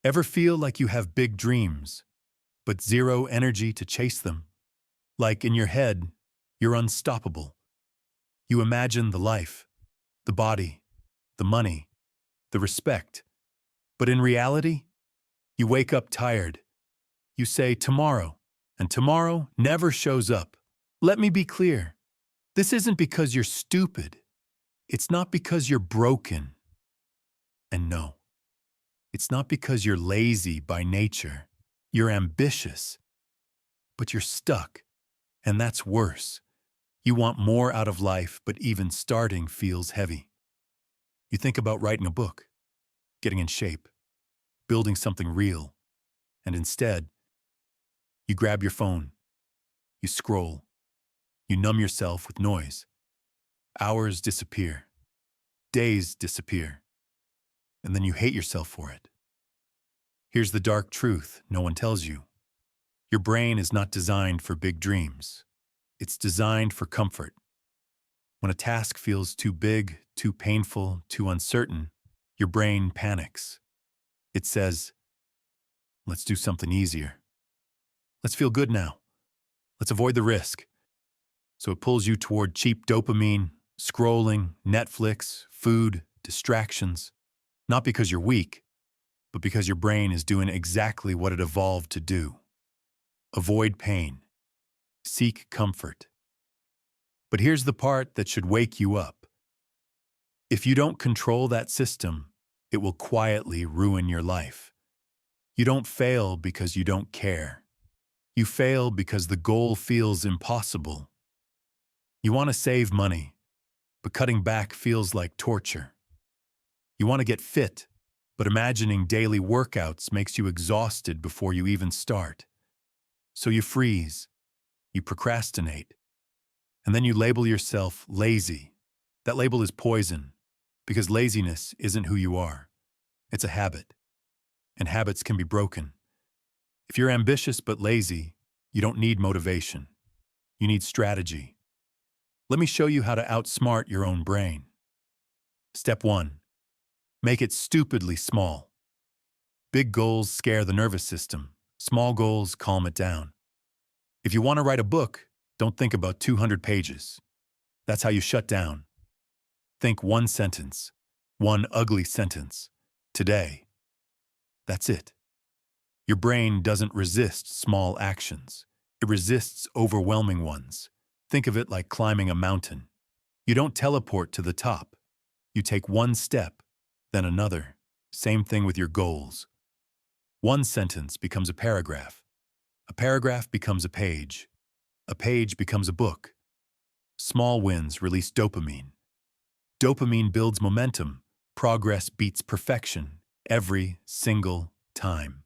Ever feel like you have big dreams, but zero energy to chase them? Like in your head, you're unstoppable. You imagine the life, the body, the money, the respect. But in reality, you wake up tired. You say tomorrow, and tomorrow never shows up. Let me be clear. This isn't because you're stupid. It's not because you're broken. And no, it's not because you're lazy by nature. You're ambitious, but you're stuck. And that's worse. You want more out of life, but even starting feels heavy. You think about writing a book, getting in shape, building something real, and instead, you grab your phone, you scroll, you numb yourself with noise. Hours disappear, days disappear, and then you hate yourself for it. Here's the dark truth no one tells you. Your brain is not designed for big dreams. It's designed for comfort. When a task feels too big, too painful, too uncertain, your brain panics. It says, let's do something easier. Let's feel good now. Let's avoid the risk. So it pulls you toward cheap dopamine, scrolling, Netflix, food, distractions. Not because you're weak, but because your brain is doing exactly what it evolved to do. Avoid pain. Seek comfort. But here's the part that should wake you up. If you don't control that system, it will quietly ruin your life. You don't fail because you don't care. You fail because the goal feels impossible. You want to save money, but cutting back feels like torture. You want to get fit, but imagining daily workouts makes you exhausted before you even start. So you freeze, you procrastinate, and then you label yourself lazy. That label is poison, because laziness isn't who you are. It's a habit, and habits can be broken. If you're ambitious but lazy, you don't need motivation. You need strategy. Let me show you how to outsmart your own brain. Step 1. Make it stupidly small. Big goals scare the nervous system. Small goals calm it down. If you want to write a book, don't think about 200 pages. That's how you shut down. Think one sentence, one ugly sentence, today. That's it. Your brain doesn't resist small actions. It resists overwhelming ones. Think of it like climbing a mountain. You don't teleport to the top. You take one step, then another. Same thing with your goals. One sentence becomes a paragraph. A paragraph becomes a page. A page becomes a book. Small wins release dopamine. Dopamine builds momentum. Progress beats perfection every single time.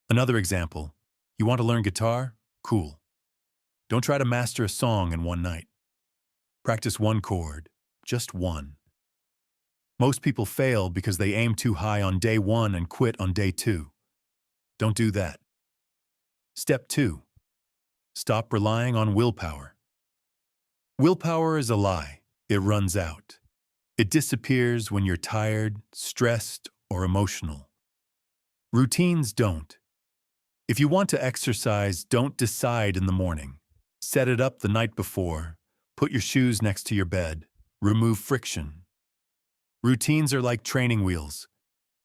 Another example, you want to learn guitar? Cool. Don't try to master a song in one night. Practice one chord, just one. Most people fail because they aim too high on day 1 and quit on day 2. Don't do that. Step 2. Stop relying on willpower. Willpower is a lie. It runs out. It disappears when you're tired, stressed, or emotional. Routines don't. If you want to exercise, don't decide in the morning. Set it up the night before. Put your shoes next to your bed. Remove friction. Routines are like training wheels.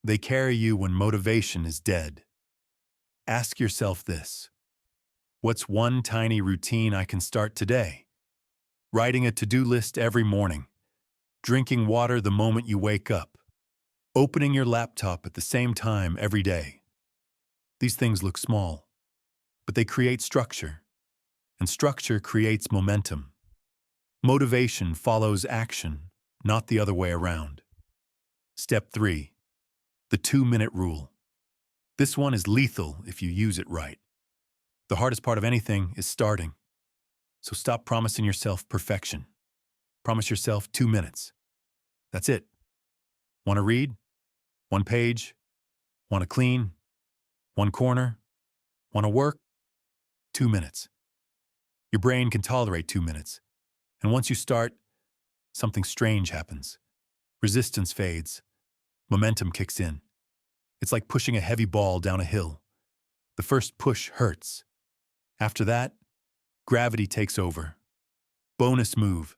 They carry you when motivation is dead. Ask yourself this. What's one tiny routine I can start today? Writing a to-do list every morning. Drinking water the moment you wake up. Opening your laptop at the same time every day. These things look small, but they create structure, and structure creates momentum. Motivation follows action, not the other way around. Step 3. The 2-minute rule. This one is lethal if you use it right. The hardest part of anything is starting. So stop promising yourself perfection. Promise yourself 2 minutes. That's it. Want to read? 1 page? Want to clean? 1 corner? Want to work? 2 minutes. Your brain can tolerate 2 minutes. And once you start, something strange happens. Resistance fades. Momentum kicks in. It's like pushing a heavy ball down a hill. The first push hurts. After that, gravity takes over. Bonus move.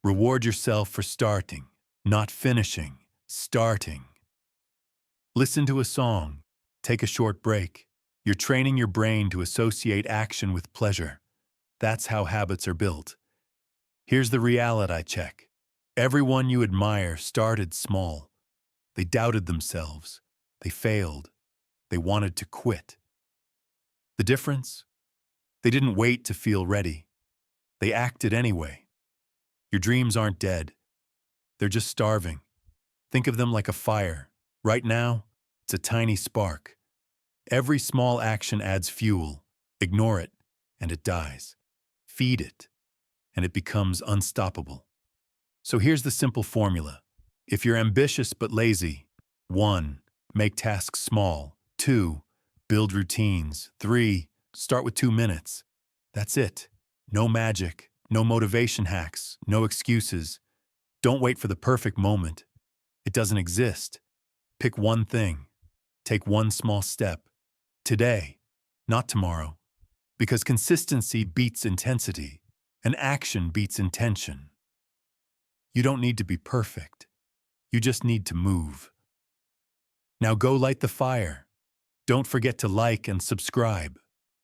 Reward yourself for starting, not finishing, starting. Listen to a song. Take a short break. You're training your brain to associate action with pleasure. That's how habits are built. Here's the reality check. Everyone you admire started small. They doubted themselves. They failed. They wanted to quit. The difference? They didn't wait to feel ready. They acted anyway. Your dreams aren't dead. They're just starving. Think of them like a fire. Right now, it's a tiny spark. Every small action adds fuel. Ignore it, and it dies. Feed it, and it becomes unstoppable. So here's the simple formula. If you're ambitious but lazy, 1. Make tasks small. 2. Build routines. 3. Start with 2 minutes. That's it. No magic, no motivation hacks, no excuses. Don't wait for the perfect moment. It doesn't exist. Pick one thing. Take one small step. Today, not tomorrow. Because consistency beats intensity, and action beats intention. You don't need to be perfect. You just need to move. Now go light the fire. Don't forget to like and subscribe.